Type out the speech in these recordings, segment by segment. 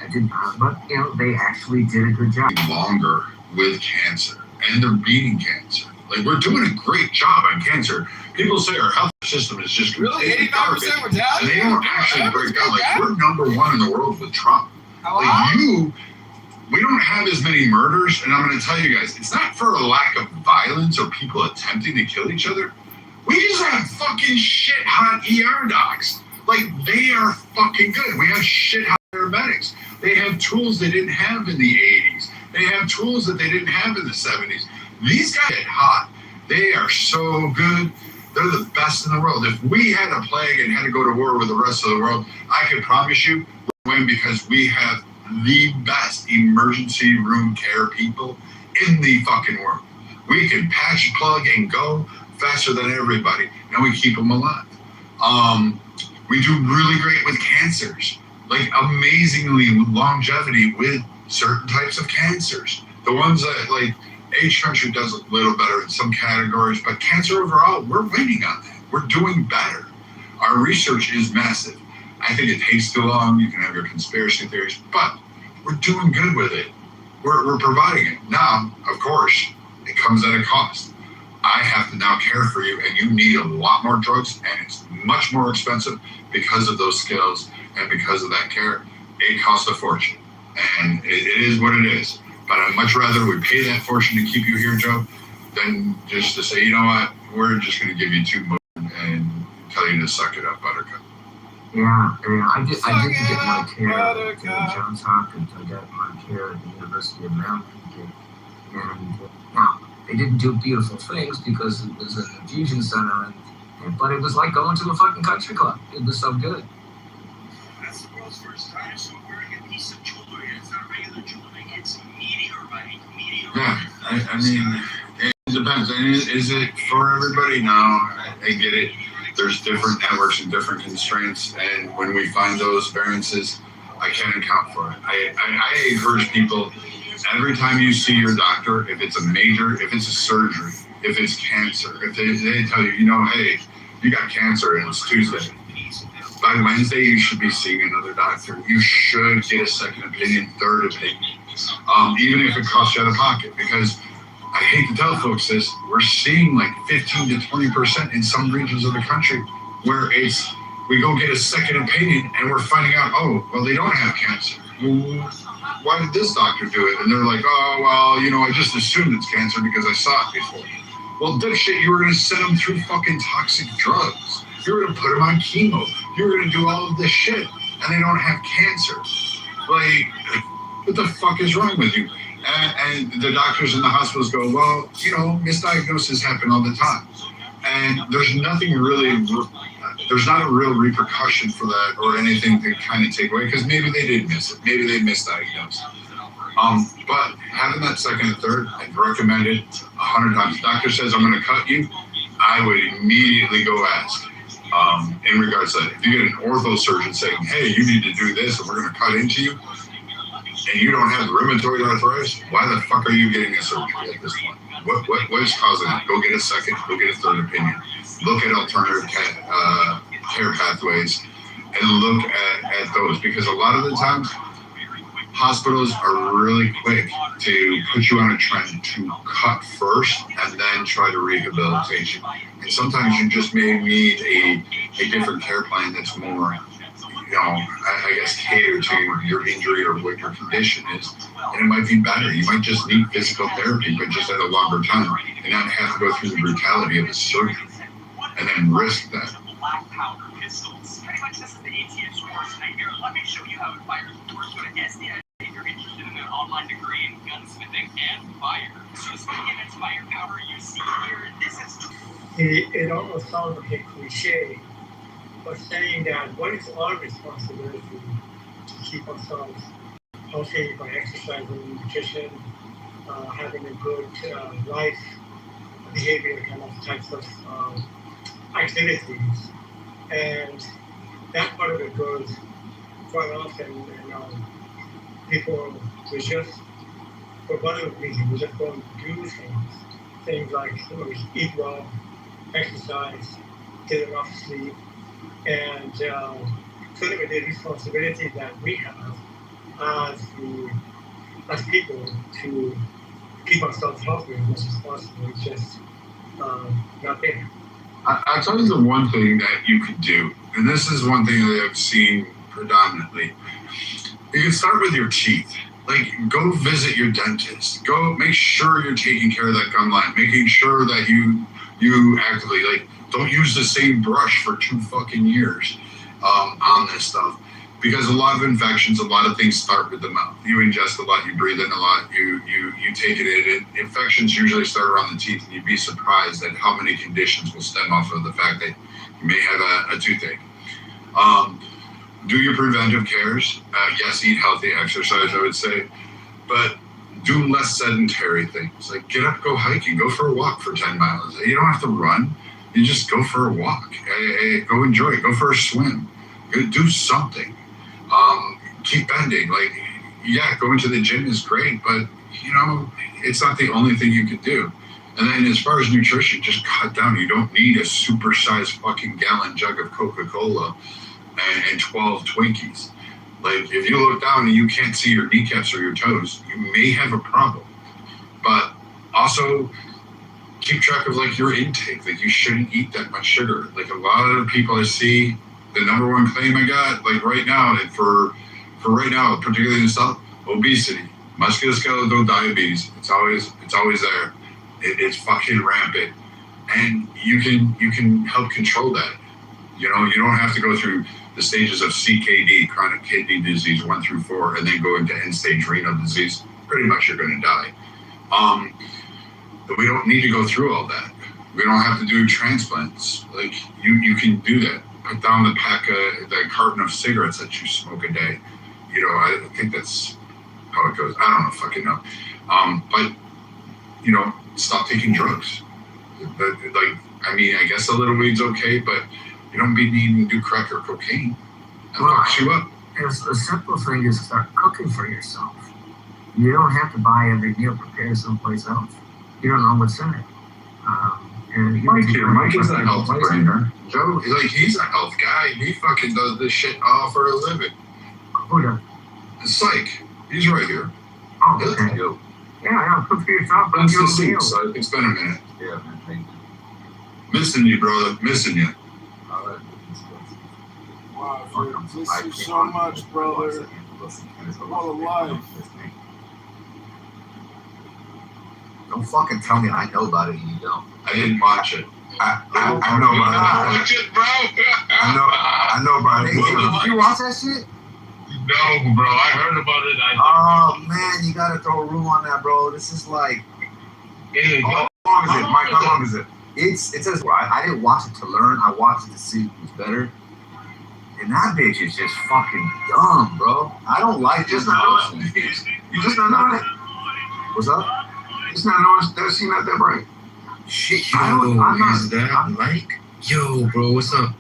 I did not, but they actually did a good job. Longer with cancer, and they're beating cancer. Like, we're doing a great job on cancer. People say our health system is just really 85% we're down. And they don't actually break down. Like, we're number one in the world with trauma. We don't have as many murders, and I'm going to tell you guys, it's not for a lack of violence or people attempting to kill each other. We just have fucking shit hot ER docs. Like, they are fucking good. We have shit hot paramedics. They have tools they didn't have in the 80s. They have tools that they didn't have in the 70s. These guys get hot. They are so good. They're the best in the world. If we had a plague and had to go to war with the rest of the world, I can promise you we'll win, because we have the best emergency room care people in the fucking world. We can patch, plug, and go faster than everybody, and we keep them alive. We do really great with cancers, like amazingly longevity with certain types of cancers. The ones that, like, H country does a little better in some categories, but cancer overall, we're winning on that. We're doing better. Our research is massive. I think it takes too long. You can have your conspiracy theories, but we're doing good with it. We're providing it. Now, of course, it comes at a cost. I have to now care for you, and you need a lot more drugs, and it's much more expensive because of those skills and because of that care. It costs a fortune, and it is what it is. But I'd much rather we pay that fortune to keep you here, Joe, than just to say, you know what, we're just going to give you $2 million and tell you to suck it up, buttercup. Yeah, I didn't get my care at Johns Hopkins. I got my care at the University of Maryland. And now, they didn't do beautiful things because it was an infusion center, but it was like going to a fucking country club. It was so good. That's the world's first dinosaur wearing a piece of jewelry. It's not regular jewelry, it's meteorite. Yeah, I mean, it depends. Is it for everybody? No, I get it. There's different networks and different constraints, and when we find those variances, I can't account for it. I encourage people, every time you see your doctor, if it's a surgery, if it's cancer, if they tell you, hey, you got cancer and it's Tuesday, by Wednesday you should be seeing another doctor. You should get a second opinion, third opinion, even if it costs you out of pocket, because I hate to tell folks this, we're seeing like 15 to 20% in some regions of the country where we go get a second opinion and we're finding out, oh, well, they don't have cancer. Well, why did this doctor do it? And they're like, oh, well, I just assumed it's cancer because I saw it before. Well, dipshit, you were going to send them through fucking toxic drugs. You were going to put them on chemo. You were going to do all of this shit, and they don't have cancer. Like, what the fuck is wrong with you? And the doctors in the hospitals go, well, misdiagnoses happen all the time. And there's not a real repercussion for that or anything to kind of take away, because maybe they did miss it. Maybe they misdiagnosed. But having that second and third, I'd recommend it 100 times. Doctor says, I'm going to cut you, I would immediately go ask. In regards to that, if you get an ortho surgeon saying, hey, you need to do this and we're going to cut into you, and you don't have rheumatoid arthritis, why the fuck are you getting a surgery at this point? What's causing it? Go get a second, go get a third opinion. Look at alternative care pathways and look at those, because a lot of the times hospitals are really quick to put you on a trend to cut first and then try to rehabilitate you. And sometimes you just may need a different care plan that's more, I guess, catered to your injury or what your condition is. And it might be better. You might just need physical therapy, but just at a longer time, and not have to go through the brutality of a surgery and then risk that. Black powder pistols. Pretty much this is the ATM's worst nightmare. Let me show you how it fires. First, go to SDI if you're interested in an online degree in gunsmithing and fire. So speaking of firepower, you see here, this is... It almost sounds like a cliche, but saying that what is our responsibility to keep ourselves healthy by exercising, nutrition, having a good life, behavior kind of types of activities. And that part of it goes quite often, people we just, for whatever reason, we just don't do things like eat well, exercise, get enough sleep, and so the responsibility that we have as people to keep ourselves healthy as much as possible. It's just not there. I'll tell you the one thing that you could do, and this is one thing that I've seen predominantly. You can start with your teeth. Like, go visit your dentist. Go make sure you're taking care of that gum line. Making sure that you actively, like, don't use the same brush for 2 fucking years on this stuff. Because a lot of infections, a lot of things start with the mouth. You ingest a lot, you breathe in a lot, you take it in. And infections usually start around the teeth, and you'd be surprised at how many conditions will stem off of the fact that you may have a toothache. Do your preventive cares. Yes, eat healthy, exercise, I would say. But do less sedentary things. Like, get up, go hiking, go for a walk for 10 miles. You don't have to run. You just go for a walk. Go enjoy it. Go for a swim. Do something. Keep bending. Like, yeah, going to the gym is great, but, you know, it's not the only thing you can do. And then as far as nutrition, just cut down. You don't need a supersized fucking gallon jug of Coca-Cola and 12 Twinkies. Like, if you look down and you can't see your kneecaps or your toes, you may have a problem. But also keep track of, like, your intake. Like, you shouldn't eat that much sugar. Like, a lot of people I see, the number one claim I got, like, right now, and for right now, particularly in the South, obesity, musculoskeletal diabetes. It's always there. It's fucking rampant, and you can help control that. You know, you don't have to go through the stages of CKD, chronic kidney disease 1 through 4, and then go into end-stage renal disease. Pretty much you're going to die. But we don't need to go through all that. We don't have to do transplants. Like, you can do that. Put down the carton of cigarettes that you smoke a day. You know, I think that's how it goes. I don't know, fucking know. But, you know, stop taking drugs. Like, I mean, I guess a little weed's okay, but you don't be needing to do crack or cocaine. That fucks you up. A simple thing is start cooking for yourself. You don't have to buy every meal prepared someplace else. You don't know what's in it. And Mike is a health brainer. Joe, like, he's a health guy. He fucking does this shit all for a living. Who does? Psych. He's right here. Oh, okay. Yeah, cook for yourself. That's the seat, so it's been a minute. Yeah, man, thank you. Missing you, brother. Missing you. Wow, dude, miss you so much, brother. What a life. Don't fucking tell me I know about it and you don't. I didn't watch it. I know about it. Watch it, bro. I know about it. Hey, did you watch that shit? No, bro. I heard about it. Oh man, you gotta throw a room on that, bro. This is like, how long is it, Mike? How long is it? It says I didn't watch it to learn. I watched it to see who's better. And that bitch is just fucking dumb, bro. I don't like Just this not person. knowing. You just not knowing it. What's up? Just not knowing that she not that bright. Shit, Yo, I'm not. is that like? Yo, bro, what's up?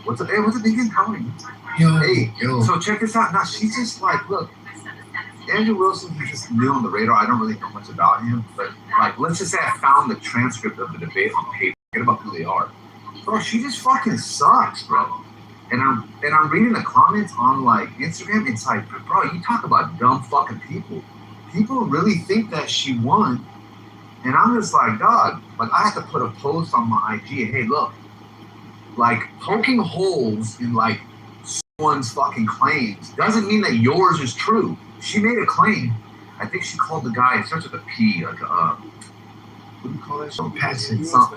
What's up? Hey, what's up, Deacon? How are you? Yo, Hey, yo. so check this out. Now she's just like, look, Andrew Wilson, he's just new on the radar. I don't really know much about him, but like, let's just say I found the transcript of the debate on paper. Forget about who they are, bro. She just fucking sucks, bro. And I'm reading the comments on like Instagram. It's like, bro, you talk about dumb fucking people. People really think that she won, and I'm just like, dog. Like, I had to put a post on my IG. Hey, look, like poking holes in like someone's fucking claims doesn't mean that yours is true. She made a claim. I think she called the guy. It starts with a P, like what do you call that? Some passive, some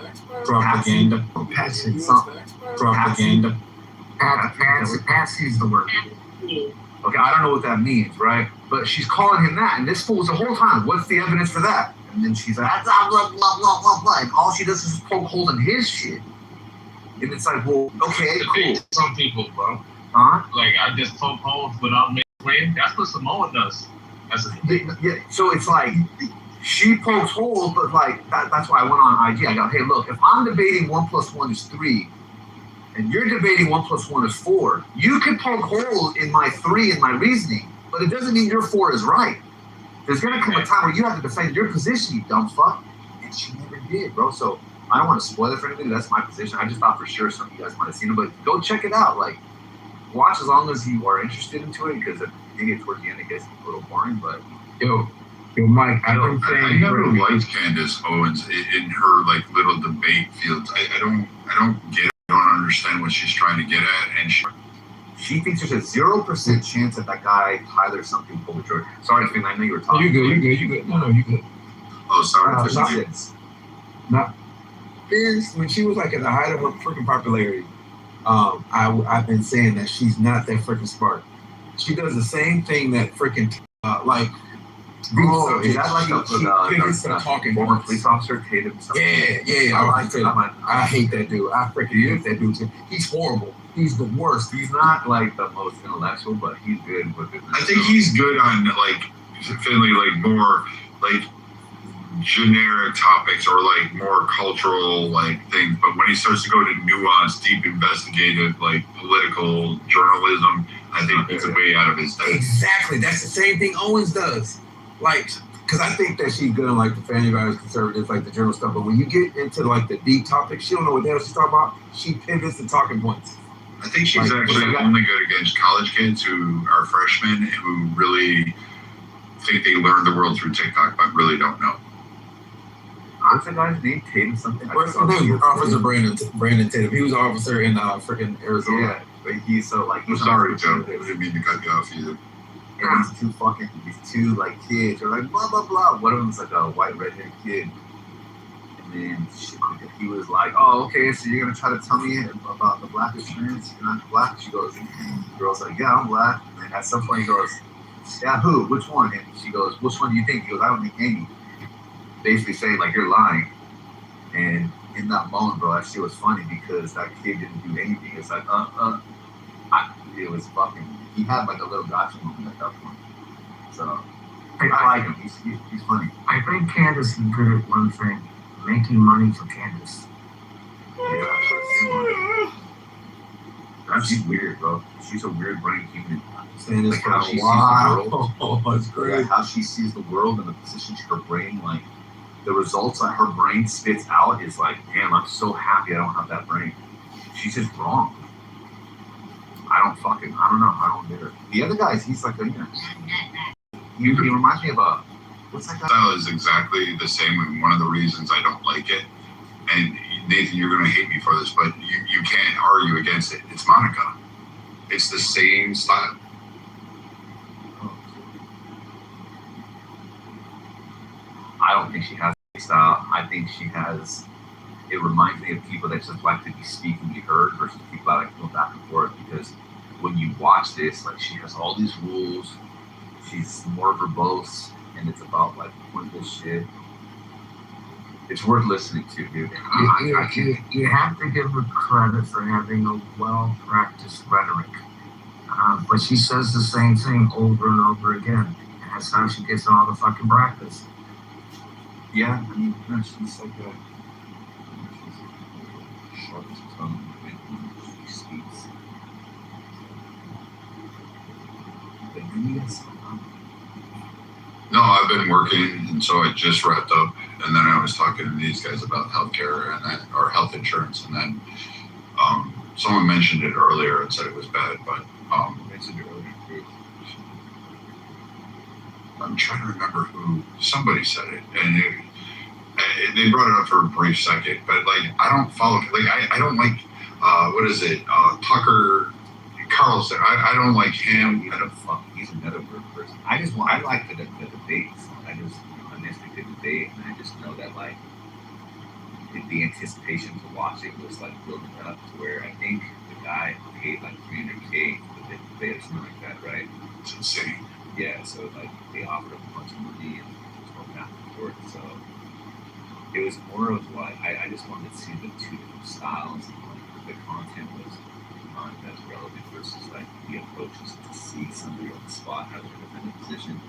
Propaganda. Passive, some Propaganda. Passy's the word. Okay, I don't know what that means, right? But she's calling him that, and this fool's the whole time. What's the evidence for that? And then she's like, blah, blah, blah, blah, blah, blah. And all she does is poke holes in his shit. And it's like, well, okay, cool. Some people, bro. Huh? Like, I just poke holes without making claim. That's what Samoa does. That's a Yeah, so it's like, she pokes holes, but like, that's why I went on IG. I go, hey, look, if I'm debating 1 + 1 is 3, and you're debating 1 + 1 is 4, you can poke holes in my 3 and my reasoning, but it doesn't mean your 4 is right. There's gonna come a time where you have to defend your position, you dumb fuck. And she never did, bro. So I don't want to spoil it for anybody. That's my position. I just thought for sure some of you guys might have seen it, but go check it out. Like, watch as long as you are interested into it, because if you get towards the end, it gets a little boring. But Yo, Mike, I've been I saying never liked Candace Owens in her like little debate fields. I don't get it. I don't understand what she's trying to get at, and she thinks there's a 0% chance that guy Tyler something pulled the George. Sorry, Finn, I know you were talking. You good. No, you good. oh, sorry, Not Vince, when she was like at the height of her freaking popularity, I've been saying that she's not that freaking smart. She does the same thing that freaking like. Oh, is that like she pivots to talking former points. police officer Tatum? Yeah. I hate that dude. I freaking hate that dude too. He's horrible. He's the worst. He's not like the most intellectual, but he's good with it. I think he's good on like Finley, like more like generic topics or like more cultural like things. But when he starts to go to nuanced, deep investigative, like political journalism, I think he's way out of his depth. Exactly. That's the same thing Owens does. Like, because I think that she's good on like the family values, conservatives, like the journal stuff. But when you get into like the deep topics, she don't know what the hell she's talking about. She pivots to talking points. I think she's actually only good against college kids who are freshmen and who really think they learned the world through TikTok, but really don't know. What's the guy's name? Tatum something? What's his name? Officer Brandon Tatum. He was an officer in freaking Arizona. Yeah, but he's so like. I'm sorry, Joe. I didn't mean to cut you off either. And these two like kids are like blah blah blah. One of them's like a white redheaded kid. And then he was like, "Oh, okay, so you're gonna try to tell me about the black experience? You're not black?" She goes, "The girl's like, yeah, I'm black." And then at some point he goes, "Yeah, who? Which one?" And she goes, "Which one do you think?" He goes, "I don't think any." Basically saying like you're lying. And in that moment, bro, that shit was funny because that kid didn't do anything. It's like, it was fucking. He had like a little gotcha moment at that point. So I like him. He's funny. I think Candace is good at one thing: making money for Candace. Yeah, she's weird, bro. She's a weird brain human. Saying this like how she sees the world. Oh, that's great. Like how she sees the world and the positions her brain, like the results that her brain spits out is like, damn, I'm so happy I don't have that brain. She's just wrong. I don't know. I don't get her. The other guys, he's like, he reminds me of what's that guy? Style is exactly the same, and one of the reasons I don't like it. And Nathan, you're going to hate me for this, but you can't argue against it. It's Monica. It's the same style. I don't think she has a style. I think she has. It reminds me of people that just like to be speakingly heard versus people that like to go back and forth. Because when you watch this, like she has all these rules. She's more verbose, and it's about like pointless shit. It's worth listening to, dude. You have to give her credit for having a well-practiced rhetoric. But she says the same thing over and over again. And that's how she gets all the fucking practice. Yeah, I mean, she's like a short tongue when she speaks. But then you guys, No, I've been working, and so I just wrapped up, and then I was talking to these guys about healthcare and then, or health insurance, and then someone mentioned it earlier and said it was bad, but I'm trying to remember who somebody said it, and they brought it up for a brief second, but like I don't follow, like I don't like what is it, Tucker Carlson. I don't like him. He's another weird person. I like the debates. I missed a good debate, and I just know that like the anticipation to watch it was like building up to where I think the guy paid like $300K for the debate or something like that, right? It's insane. Yeah, so like they offered him a bunch of money and just went back and forth. So it was more of like I just wanted to see the two different styles and like the content was that's relevant versus like the approaches to see somebody on the spot have a defendant position.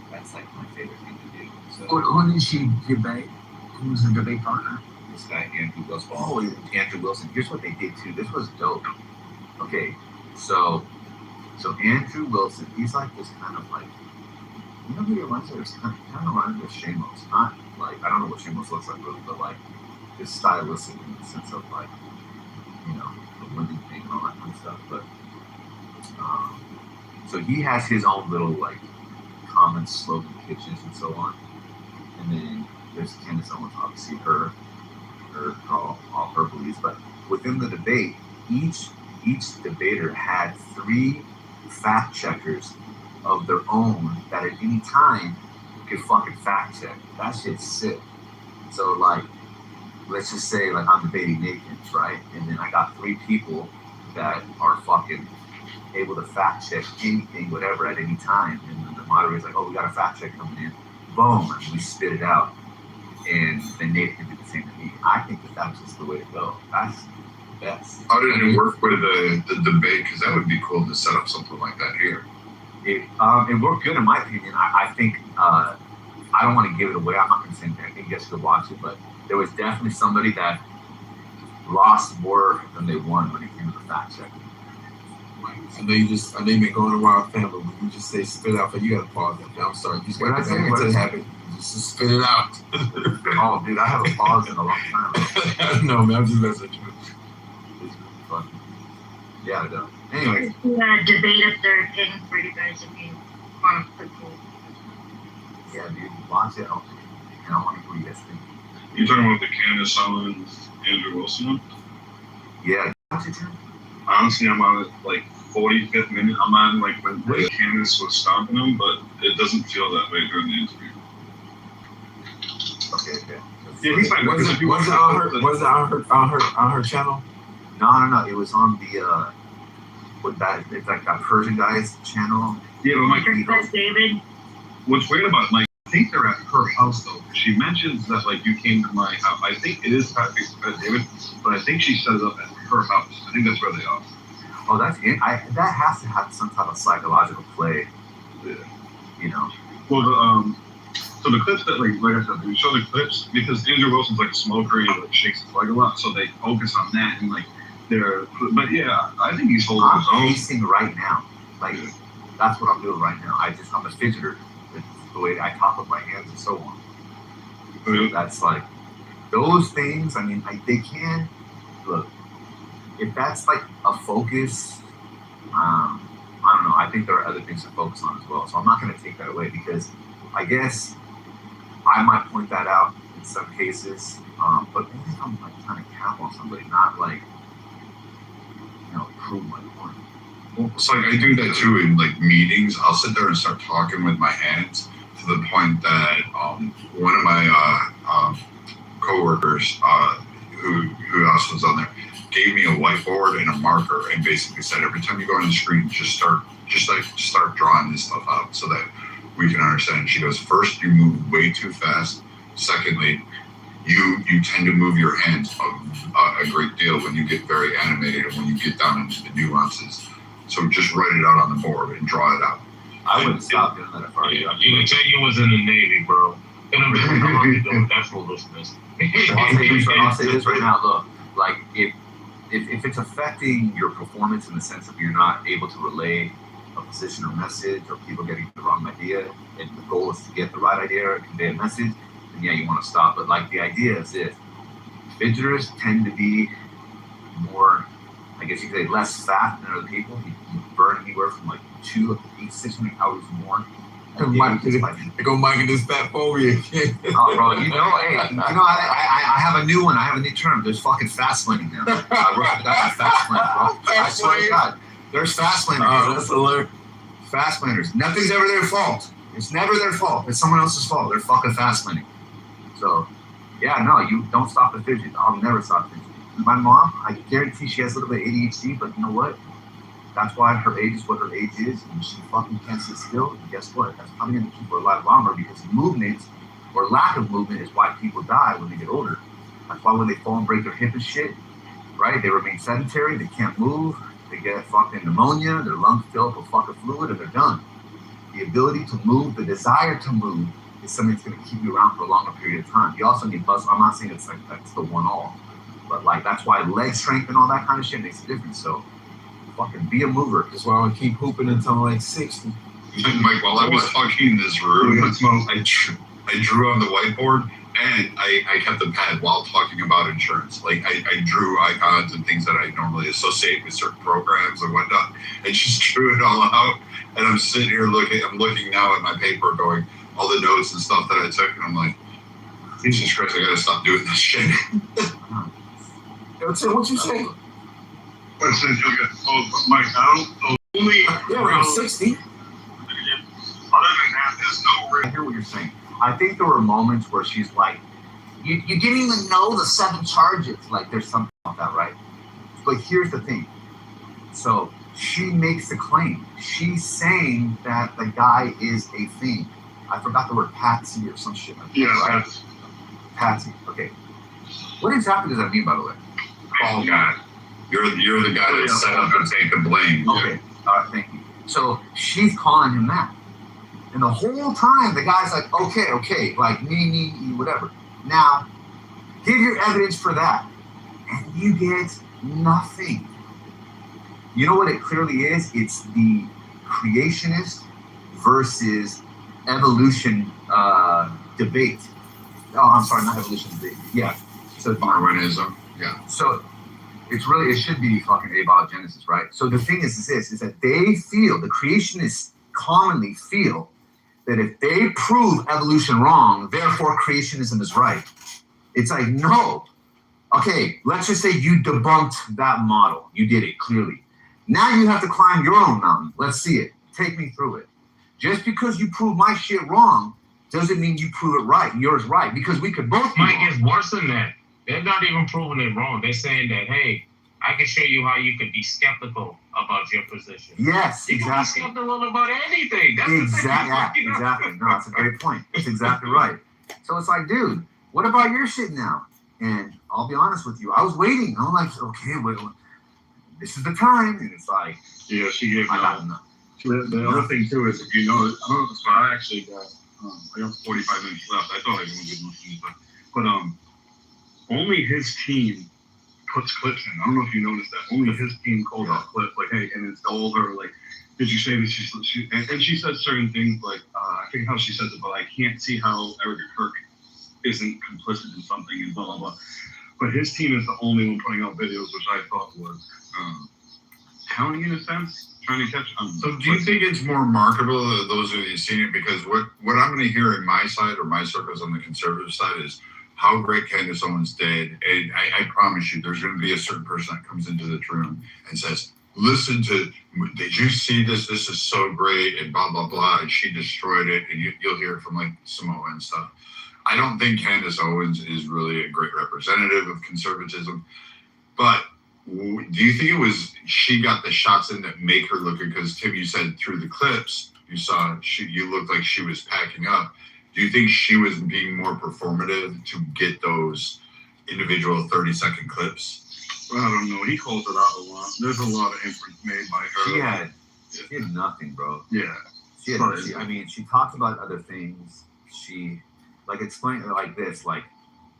That's like my favorite thing to do. So Who did she debate? Who's the debate partner? this guy Andrew Wilson. Oh, Andrew Wilson. Here's what they did too. This was dope. Okay, so Andrew Wilson, he's like this kind of like, you know who he reminds me of? It's kind of reminds me of Shamos. Not like, I don't know what Shamos looks like really, but like this stylistic in the sense of like, you know, the women thing and all that kind of stuff. But So he has his own little like common slogan kitchens and so on. And then there's Candace Owens, obviously her all her beliefs. But within the debate, each debater had 3 fact checkers of their own that at any time could fucking fact check. That shit's sick. So like, let's just say like I'm debating Nathan, right? And then I got 3 people that are fucking able to fact check anything, whatever, at any time. And then the moderator's like, oh, we got a fact check coming in. Boom, and we spit it out. And then Nathan can do the same to me. I think that that's just the way to go. That's the best. How did it work with the debate? Because that would be cool to set up something like that here. It worked good in my opinion. I think I don't want to give it away. I'm not going to say anything. I think you guys should watch it. But there was definitely somebody that lost more than they won when it came to the fact checking. I know you been going a wild family, but you just say spit out, but you gotta pause that. I'm sorry. You just gotta get back into the habit. Just spit it out. Oh, dude, I haven't paused in a long time. No, man, I'm just messing with you. It's really fun. Yeah, I know. Anyway. Debate if they're paying for you guys if you want to put cool. Yeah, dude, watch it. And I want to hear what you guys think. You talking about the Candace Owens, Andrew Wilson one? Yeah, watch it too. Honestly, I'm on it like 45th minute. I'm on like when Candace was stomping him, but it doesn't feel that way during the interview. Okay. Yeah, he's like, was it on her channel? No. It was on the it's like that Persian guy's channel. Yeah, but Mike, That's David. what's weird about Mike, I think they're at her house though. She mentions that like you came to my house. I think it is Pat David, but I think she set it up at her house. I think that's where they are. Oh, that's it. That has to have some type of psychological play. Yeah. You know. Well, so the clips that like I said, we show the clips because Andrew Wilson's like a smoker. He like shakes his leg a lot, so they focus on that and like they're. But yeah, I think he's holding his own. I'm pacing right now. Like that's what I'm doing right now. I'm a fidgeter. It's the way I talk with my hands and so on. So that's like those things. I mean, they can look. If that's like a focus, I don't know. I think there are other things to focus on as well. So I'm not going to take that away because I guess I might point that out in some cases. But I think I'm like trying to cap on somebody, not like, prove my point. Well, it's like I do that too in like meetings. I'll sit there and start talking with my hands to the point that one of my coworkers who else was on there gave me a whiteboard and a marker and basically said every time you go on the screen just start drawing this stuff out so that we can understand. She goes, first you move way too fast. Secondly, you tend to move your hands a great deal when you get very animated and when you get down into the nuances. So just write it out on the board and draw it out. I wouldn't stop doing that if I were you. You can tell you was in the Navy, bro. That's foolishness. I'll say this right now. Look, like if it's affecting your performance in the sense of you're not able to relay a position or message, or people getting the wrong idea, and the goal is to get the right idea or convey a message, then yeah, you want to stop. But like the idea is this: fidgeters tend to be more, I guess you could say, less fat than other people. You burn anywhere from like 2 to 600 calories more. They go Mike and this fat phobia again. Oh, bro, I have a new one. I have a new term. There's fucking fast planning now. That's fast planning, bro. I swear to God, there's fast planners. Oh, that's hilarious. Fast planners. Nothing's ever their fault. It's never their fault. It's someone else's fault. They're fucking fast planning. So, yeah, no, you don't stop the fidget. I'll never stop fidgeting. My mom, I guarantee she has a little bit of ADHD, but you know what? That's why her age is what her age is, and she fucking can't sit still. And guess what? That's probably going to keep her alive longer because movement or lack of movement is why people die when they get older. That's why when they fall and break their hip and shit, right? They remain sedentary. They can't move. They get fucking pneumonia. Their lungs fill up with fucking fluid, and they're done. The ability to move, the desire to move, is something that's going to keep you around for a longer period of time. You also need muscle. I'm not saying it's like that's the one all, but like that's why leg strength and all that kind of shit makes a difference. So. Fucking be a mover. That's why I would keep hooping until I'm like 60. Mike, while I was talking in this room, I drew on the whiteboard And I kept the pad while talking about insurance. Like I drew icons and things that I normally associate with certain programs and whatnot, and just drew it all out. And I'm sitting here I'm looking now at my paper, going all the notes and stuff that I took, and I'm like, Jesus Christ, I gotta stop doing this shit. What you say? But since you got Mike, I don't only around 60. Other than that, there's no I hear what you're saying. I think there were moments where she's like, you didn't even know the 7 charges. Like, there's something about that, right? But here's the thing. So she makes the claim. She's saying that the guy is a thing. I forgot the word patsy or some shit like that. Yeah, right? Patsy. Okay. What exactly does that mean, by the way? fall guy. You're the guy that set up and take the blame. Okay. All right. Thank you. So she's calling him that. And the whole time, the guy's like, okay, like me, whatever. Now, give your evidence for that. And you get nothing. You know what it clearly is? It's the creationist versus evolution debate. Oh, I'm sorry, not evolution debate. Yeah. So Darwinism. Yeah. So it should be fucking abiogenesis, right? So the thing is that they feel, the creationists commonly feel, that if they prove evolution wrong, therefore creationism is right. It's like, no. Okay, let's just say you debunked that model. You did it, clearly. Now you have to climb your own mountain. Let's see it. Take me through it. Just because you prove my shit wrong doesn't mean you prove it right. Yours right. Because we could both be Mike, wrong. it's worse than that. They're not even proving it wrong. They're saying that, hey, I can show you how you could be skeptical about your position. Yes, You can be exactly. skeptical about anything. That's Exactly. Exactly. No, that's a great point. That's exactly right. So it's like, dude, what about your shit now? And I'll be honest with you, I was waiting. I'm like, okay, wait, this is the time. And it's like, Yeah, she gave I got enough. The other thing too is, if you know, I don't know, so I actually got, I got 45 minutes left. I thought I was going to get most of these, but only his team puts clips in. I don't know if you noticed that. Only his team calls out clips, like, hey, and it's all her, like, did you say that she and she says certain things, like, I forget how she says it, but I can't see how Erica Kirk isn't complicit in something and blah, blah, blah. But his team is the only one putting out videos, which I thought was telling in a sense, trying to catch. So do you think it's more remarkable, those of you who've seen it, because what I'm going to hear in my side or my circles on the conservative side is how great Candace Owens did. And I promise you, there's going to be a certain person that comes into the room and says, listen to, did you see this? This is so great, and blah, blah, blah. And she destroyed it. And you'll hear it from like Samoa and stuff. I don't think Candace Owens is really a great representative of conservatism. But do you think it was she got the shots in that make her look good? Because Tim, you said through the clips, you saw you looked like she was packing up. Do you think she was being more performative to get those individual 30-second clips? Well, I don't know. He calls it out a lot. There's a lot of inference made by her. She had nothing, bro. Yeah. She talked about other things. She, like, explained it like this, like,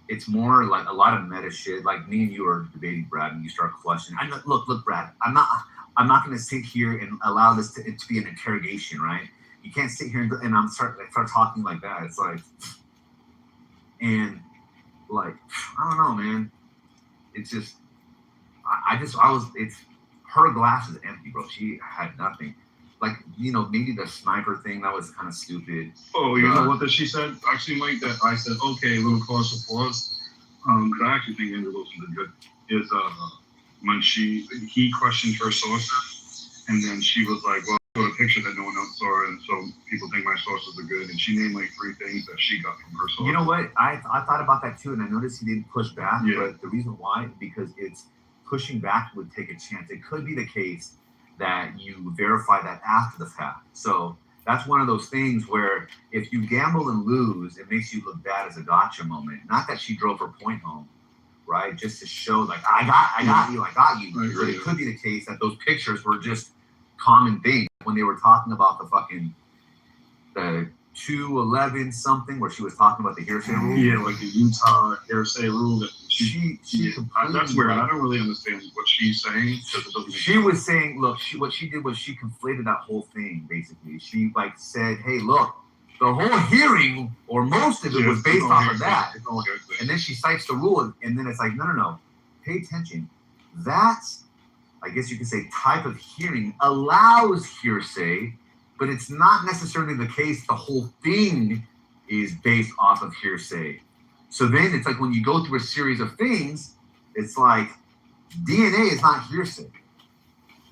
it's more like a lot of meta shit. Like me and you are debating, Brad, and you start questioning. Look, Brad. I'm not going to sit here and allow this to be an interrogation, right? You can't sit here and I'm start talking like that. It's like, and like, I don't know, man. It's just, it's her glass is empty, bro. She had nothing. Like, you know, maybe the sniper thing, that was kind of stupid. Oh, you know what that she said? Actually, Mike, that I said, okay, a little cause for us. Because I actually think Andrew Wilson did good. Is when he questioned her sources, and then she was like, well, I got a picture that no one else saw, and so people think my sources are good. And she named like 3 things that she got from her sources. You know what? I thought about that too, and I noticed he didn't push back. Yeah. But the reason why, because it's pushing back would take a chance. It could be the case that you verify that after the fact. So that's one of those things where if you gamble and lose, it makes you look bad as a gotcha moment. Not that she drove her point home, right? Just to show, like, I got you. But it could be the case that those pictures were just common things when they were talking about the 211 something, where she was talking about the hearsay rule. Yeah, like the Utah hearsay rule that she that's weird. I don't really understand what she's saying. She was saying, look, what she did was she conflated that whole thing, basically. She, like, said, hey, look, the whole hearing, or most of it, was based off of that. And then she cites the rule, and then it's like, no. Pay attention. That, I guess you could say, type of hearing allows hearsay, but it's not necessarily the case the whole thing is based off of hearsay. So then it's like when you go through a series of things, it's like DNA is not hearsay,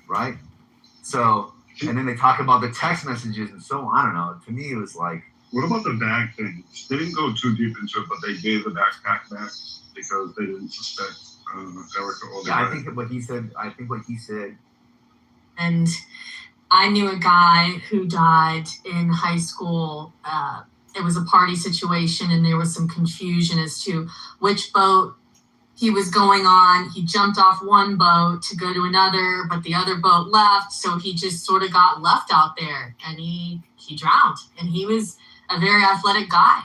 right? So, and then they talk about the text messages and so on. I don't know. To me, it was like, What about the bag thing? They didn't go too deep into it, but they gave the backpack back because they didn't suspect that were all yeah, I think what he said. And I knew a guy who died in high school. It was a party situation, and there was some confusion as to which boat he was going on. He jumped off one boat to go to another, but the other boat left, so he just sort of got left out there, and he drowned. And he was a very athletic guy.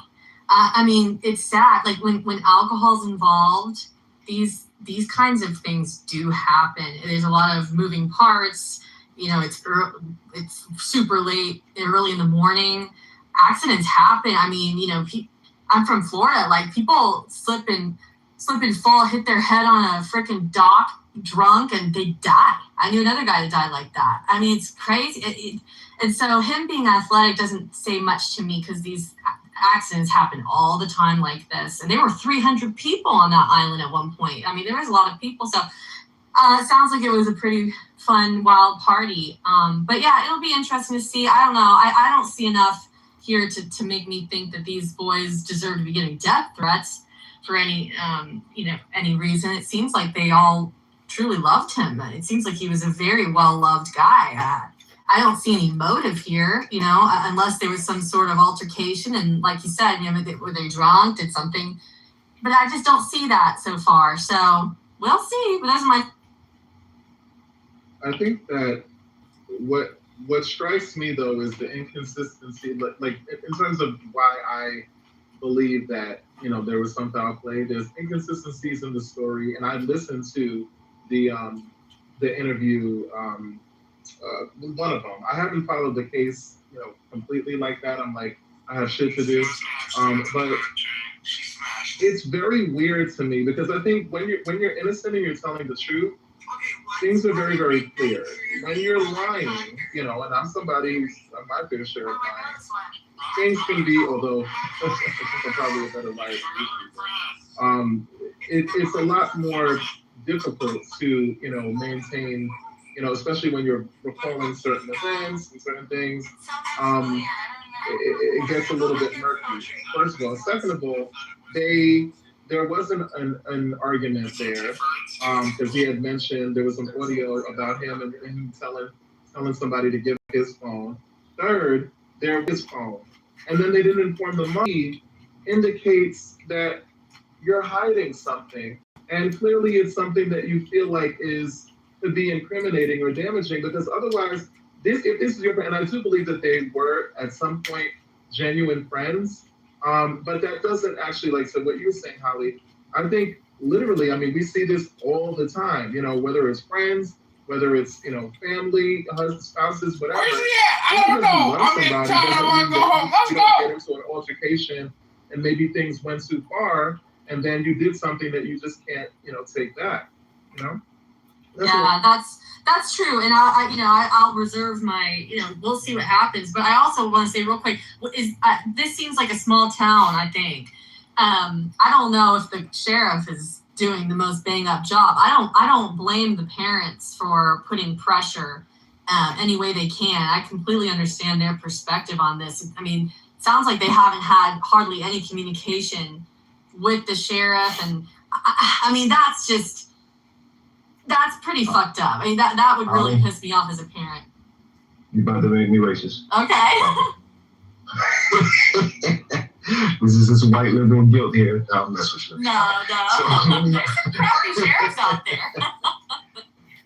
I mean, it's sad. Like when alcohol's involved, these kinds of things do happen. There's a lot of moving parts. You know, it's super late, early in the morning. Accidents happen. I mean, you know, I'm from Florida. Like, people slip and fall, hit their head on a freaking dock, drunk, and they die. I knew another guy that died like that. I mean, it's crazy. And so him being athletic doesn't say much to me, because these accidents happen all the time like this. And there were 300 people on that island at one point. I mean, there was a lot of people. So it sounds like it was a pretty fun, wild party. But yeah, it'll be interesting to see. I don't know. I don't see enough here to make me think that these boys deserve to be getting death threats for any reason. It seems like they all truly loved him. It seems like he was a very well-loved guy. I don't see any motive here, you know, unless there was some sort of altercation. And like you said, you know, were they drunk, did something? But I just don't see that so far. So we'll see. But those are my... I think that what strikes me, though, is the inconsistency, like in terms of why I believe that, you know, there was some foul play. There's inconsistencies in the story. And I listened to the interview, one of them. I haven't followed the case, you know, completely like that. I'm like, I have shit to do. But it's very weird to me, because I think when you're innocent and you're telling the truth, things are very, very clear. When you're lying, you know, and I'm somebody who's on my fair share of lying, things can be, although I'm probably a better liar than it's a lot more difficult to, you know, maintain, you know, especially when you're recalling certain events and certain things. It gets a little bit murky, first of all. Second of all, there wasn't an argument there, because he had mentioned there was some audio about him and him telling somebody to give his phone. Third, there was his phone. And then they didn't inform the money, indicates that you're hiding something. And clearly it's something that you feel like could be incriminating or damaging, because otherwise, if this is your friend, and I do believe that they were at some point genuine friends, but that doesn't actually, like, so what you're saying, Holly, I think literally, I mean, we see this all the time, you know, whether it's friends, whether it's, you know, family, husbands, spouses, whatever. I don't get into an altercation and maybe things went too far, and then you did something that you just can't, you know, take back, you know? That's true, and I'll reserve my, you know, we'll see what happens. But I also want to say real quick, this seems like a small town. I think I don't know if the sheriff is doing the most bang up job. I don't blame the parents for putting pressure any way they can. I completely understand their perspective on this. I mean, it sounds like they haven't had hardly any communication with the sheriff, and I mean, that's pretty fucked up. I mean, that would really piss me off as a parent. You about to make me racist. Okay. This is this white liberal guilt here. I'll mess with you. No. There's some probably sheriffs out there.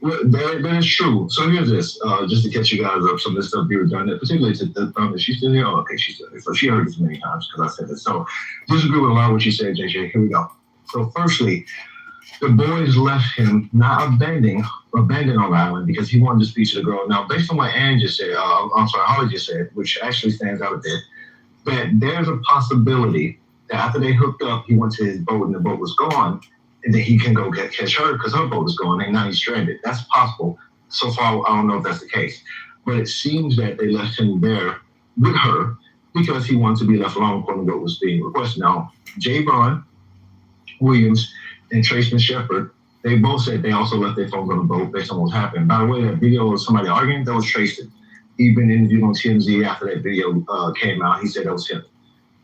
Well, that is true. So here's this, just to catch you guys up, some of the stuff you were done, particularly to the is she still here? Oh, okay, she's still here. So she heard this many times because I said this. So disagree with a lot of what you said, JJ. Here we go. So firstly, the boys left him not abandoned on the island because he wanted to speak to the girl. Now, based on what Ann just said, Holly just said, which actually stands out a bit, that there's a possibility that after they hooked up, he went to his boat and the boat was gone, and then he can go catch her because her boat is gone and now he's stranded. That's possible. So far, I don't know if that's the case. But it seems that they left him there with her because he wanted to be left alone according to what was being requested. Now, Javon Williams and Traceman Shepard, they both said they also left their phones on the boat based on what happened. By the way, that video of somebody arguing, that was Traceman. He'd been interviewed on TMZ after that video came out. He said that was him.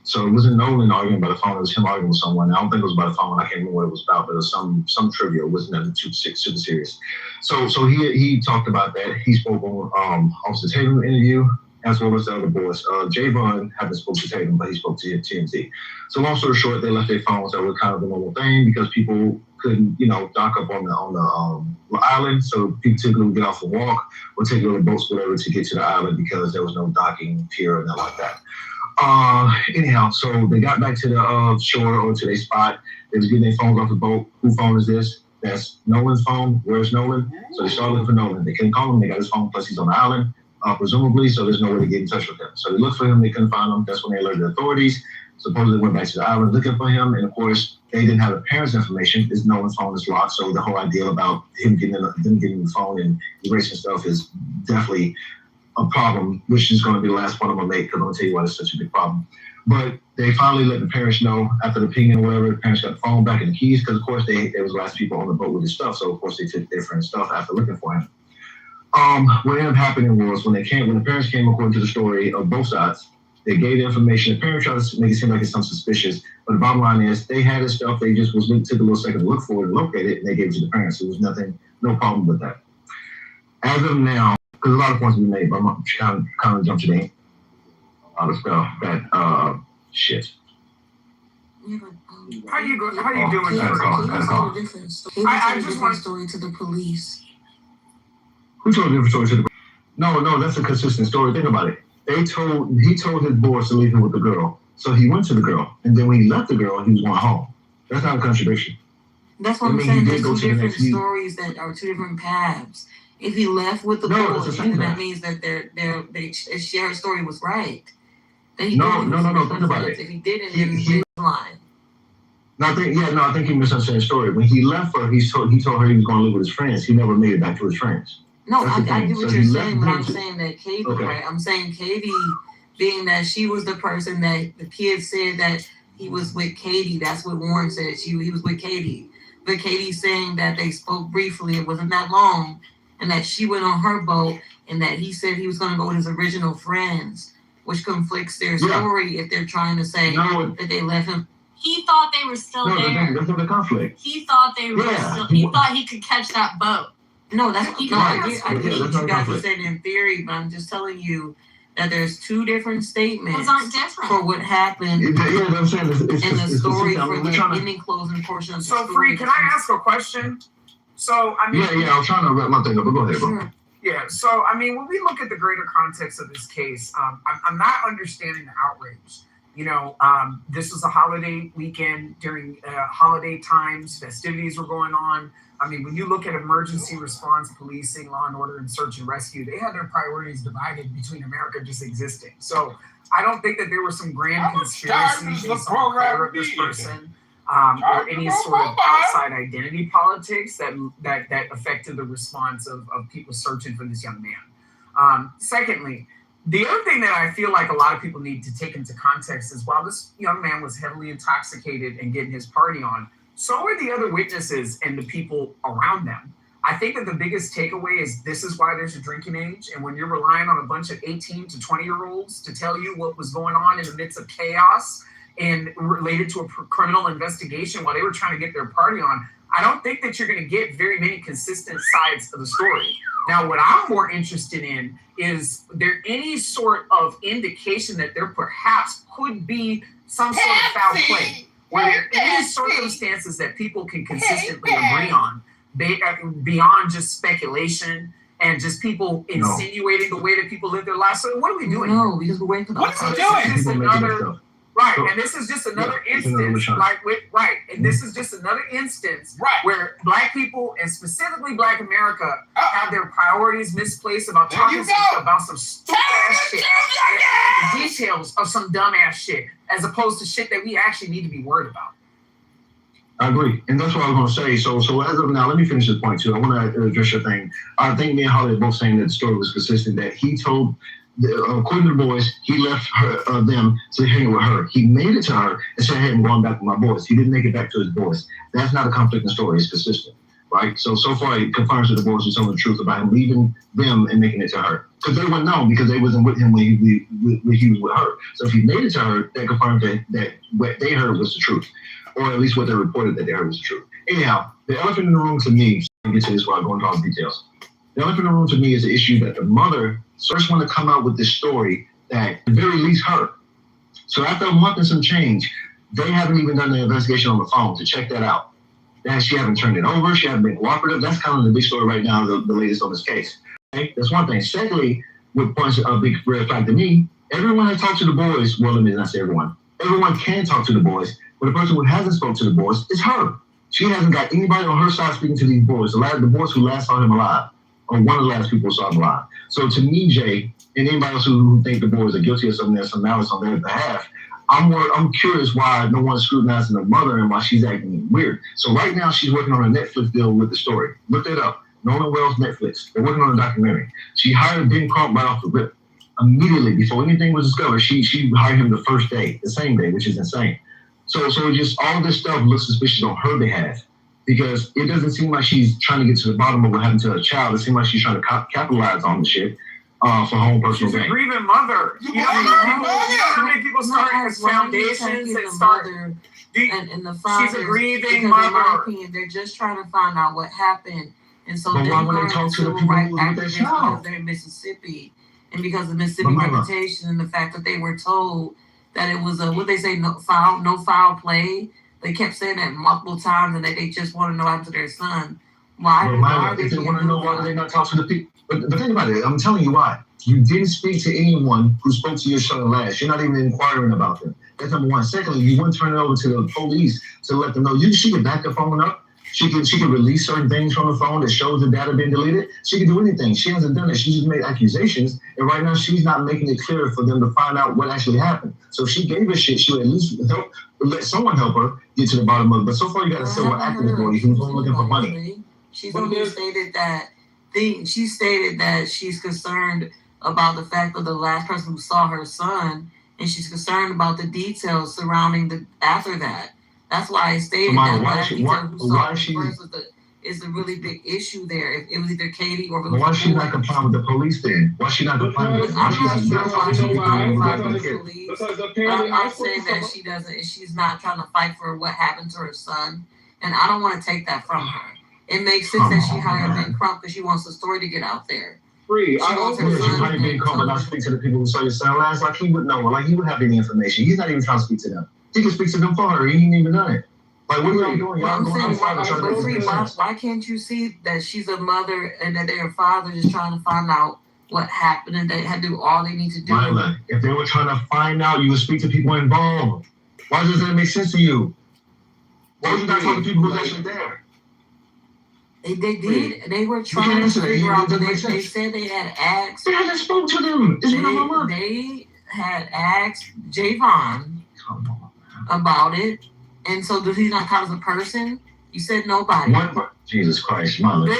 So it wasn't Nolan arguing by the phone. It was him arguing with someone. I don't think it was by the phone. I can't remember what it was about, but it was some trivia. It wasn't nothing super serious. So he talked about that. He spoke on Officer Tatum's interview as well as the other boys. Javon haven't spoken to Tatum, but he spoke to TMZ. So long story short, they left their phones. That was kind of the normal thing because people couldn't, dock up on the island. So people typically would get off a walk or take little boats, whatever, to get to the island because there was no docking pier or nothing like that. Anyhow, so they got back to the shore or to their spot. They was getting their phones off the boat. Whose phone is this? That's Nolan's phone. Where's Nolan? So they started looking for Nolan. They couldn't call him. They got his phone, plus he's on the island, presumably, so there's no way to get in touch with him. So they looked for him. They couldn't find him. That's when they alerted the authorities. Supposedly went back to the island looking for him. And of course, they didn't have the parents' information. It's Nolan's phone is locked. So the whole idea about them getting the phone and erasing stuff is definitely a problem, which is going to be the last one I'm going to make because I'm going to tell you why it's such a big problem. But they finally let the parents know after the pinging or whatever, the parents got the phone back and the keys because, of course, they was the last people on the boat with his stuff. So, of course, they took their friend's stuff after looking for him. What ended up happening was when the parents came, according to the story of both sides, they gave the information. The parents tried to make it seem like it's something suspicious. But the bottom line is they had his stuff. They just took a little second to look for it and locate it, and they gave it to the parents. There was no problem with that. As of now, because a lot of points to be made, but I'm kind of jump to the a lot of stuff that shit. How you doing? I just want story to the police. Who told a different story to the? No, that's a consistent story. Think about it. He told his boys to leave him with the girl, so he went to the girl, and then when he left the girl, he was going home. That's not a contradiction. That's what I'm saying. There's two different stories that are two different paths. If he left with the boy, then that means that they share story was right. No. Think about it. If he didn't, then he was lying. I think he misunderstood the story. When he left her, he told her he was going to live with his friends. He never made it back to his friends. No, I get what you're saying, but I'm saying that Katie, right? I'm saying Katie, being that she was the person that the kids said that he was with Katie. That's what Warren said. He was with Katie. But Katie's saying that they spoke briefly. It wasn't that long. And that she went on her boat and that he said he was going to go with his original friends, which conflicts their story if they're trying to say that they left him. He thought they were still there. That's not the conflict. He thought they were still. He thought he could catch that boat. No, that's I get what you guys are saying in theory, but I'm just telling you that there's two different statements for what happened in the story for the ending closing portion of the story. So, Free, can I ask a question? So, I mean... Yeah, I was trying to wrap my thing up, but go ahead, bro. Sure. Yeah, so, I mean, when we look at the greater context of this case, I'm not understanding the outrage. This was a holiday weekend during holiday times, festivities were going on. I mean, when you look at emergency response, policing, law and order, and search and rescue, they had their priorities divided between America just existing. So I don't think that there was some grand conspiracy based on the color of this person or any sort of outside identity politics that affected the response of people searching for this young man. Secondly, the other thing that I feel like a lot of people need to take into context is while this young man was heavily intoxicated and getting his party on, so are the other witnesses and the people around them. I think that the biggest takeaway is this is why there's a drinking age. And when you're relying on a bunch of 18 to 20-year-olds to tell you what was going on in the midst of chaos and related to a criminal investigation while they were trying to get their party on, I don't think that you're going to get very many consistent sides of the story. Now, what I'm more interested in is there any sort of indication that there perhaps could be some sort of foul play? Were there any circumstances that people can consistently agree on beyond just speculation and just people insinuating the way that people live their lives? So what are we doing? No, because we're waiting for the What are we doing? Right, and this is just another instance, this is just another instance where Black people and specifically Black America have their priorities misplaced about talking about some stupid ass shit. And the details of some dumbass shit as opposed to shit that we actually need to be worried about. I agree, and that's what I was going to say. So as of now, let me finish this point too. I want to address your thing. I think me and Holly are both saying that the story was consistent. That he told, according to the boys, he left them to hang with her. He made it to her and said, "Hey, I'm going back with my boys." He didn't make it back to his boys. That's not a conflicting story. It's consistent, right? So far, it confirms to the boys some of the truth about him leaving them and making it to her, because they wouldn't know because they wasn't with him when he was with her. So if he made it to her, that confirms that what they heard was the truth. Or at least what they reported that they heard was the truth. Anyhow, the elephant in the room to me, I'll get to this while I go into all the details. The elephant in the room to me is the issue that the mother first want to come out with this story that at the very least her. So after a month and some change, they haven't even done the investigation on the phone to check that out. That she haven't turned it over, she hasn't been cooperative. That's kind of the big story right now, the latest on this case. Okay? That's one thing. Secondly, what points a big red flag to me, everyone has talked to the boys, well, let me not say everyone. Everyone can talk to the boys. But the person who hasn't spoken to the boys is her. She hasn't got anybody on her side speaking to these boys. The boys who last saw him alive, or one of the last people who saw him alive. So to me, Jay, and anybody else who think the boys are guilty of something, there's some malice on their behalf, I'm curious why no one's scrutinizing the mother and why she's acting weird. So right now she's working on a Netflix deal with the story. Look that up. Norman Wells Netflix. They're working on a documentary. She hired Ben Crump right off the rip. Immediately before anything was discovered, she hired him the first day, the same day, which is insane. So just all this stuff looks suspicious on her behalf because it doesn't seem like she's trying to get to the bottom of what happened to her child. It seems like she's trying to capitalize on the shit for her own personal gain. She's a grieving mother. You know how many people start as foundations and start. And the fathers, she's a grieving because mother. in my opinion, they're just trying to find out what happened. And so But they're why would going they talk to the civil people rights who was with their activists child? because they're in Mississippi. And because of Mississippi reputation and the fact that they were told that it was what they say, no foul play. They kept saying that multiple times, and they just want to know what happened to their son. Why are they if they being want to know why notified? they not talk to the people? But think about it. I'm telling you why. You didn't speak to anyone who spoke to your son last. You're not even inquiring about them. That's number one. Secondly, you wouldn't turn it over to the police to let them know. She can back the phone up. She can release certain things from the phone that shows the data been deleted. She can do anything. She hasn't done it. She just made accusations, and right now she's not making it clear for them to find out what actually happened. So if she gave her shit, she would at least let someone help her get to the bottom of it. But so far, you got a civil activist boy who's only looking for money. She's only stated that she stated that she's concerned about the fact of the last person who saw her son, and she's concerned about the details surrounding after that. That's why I stated that last detail who saw her first is a really big issue there. If it was either Katie or why is she not complying with the police then? Why is she not complying with I'm not sure why she's not complying with the Because police. apparently I'm saying that she doesn't, and she's not trying to fight for what happened to her son. And I don't want to take that from her. It makes sense that she hired Ben Crump because she wants the story to get out there. Free. She I wants also her She son might be called and not speak to the people who saw your son last. Like he would know. Like he would have any information. He's not even trying to speak to them. He can speak to them for her. He ain't even done it. Like what are y'all doing? Well, Y'all I'm going saying, outside and trying to but make Free, sense. why can't you see that she's a mother and that their father is trying to find out what happened and they had to do all they need to do? Myla, if they were trying to find out, you would speak to people involved. Why does that make sense to you? Why would you not talk to people who's actually there? They did. They were trying to figure out. They said they had asked. They hadn't spoke to them. It's been over a month. They had asked Javon about it, and so does he not count as a person? You said nobody. Jesus Christ, Myla. They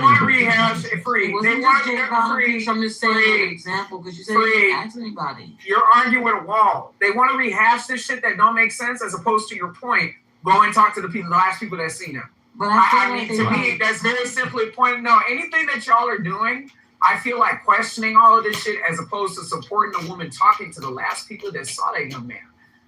want to rehash it. Free. They want Javon. free. I'm just saying an example because you said they didn't ask anybody. You're arguing with a wall. They want to rehash this shit that don't make sense, as opposed to your point. Go and talk to the people, the last people that seen him. But I mean, to me, that's very simply pointing. No, anything that y'all are doing, I feel like questioning all of this shit as opposed to supporting the woman talking to the last people that saw that young man.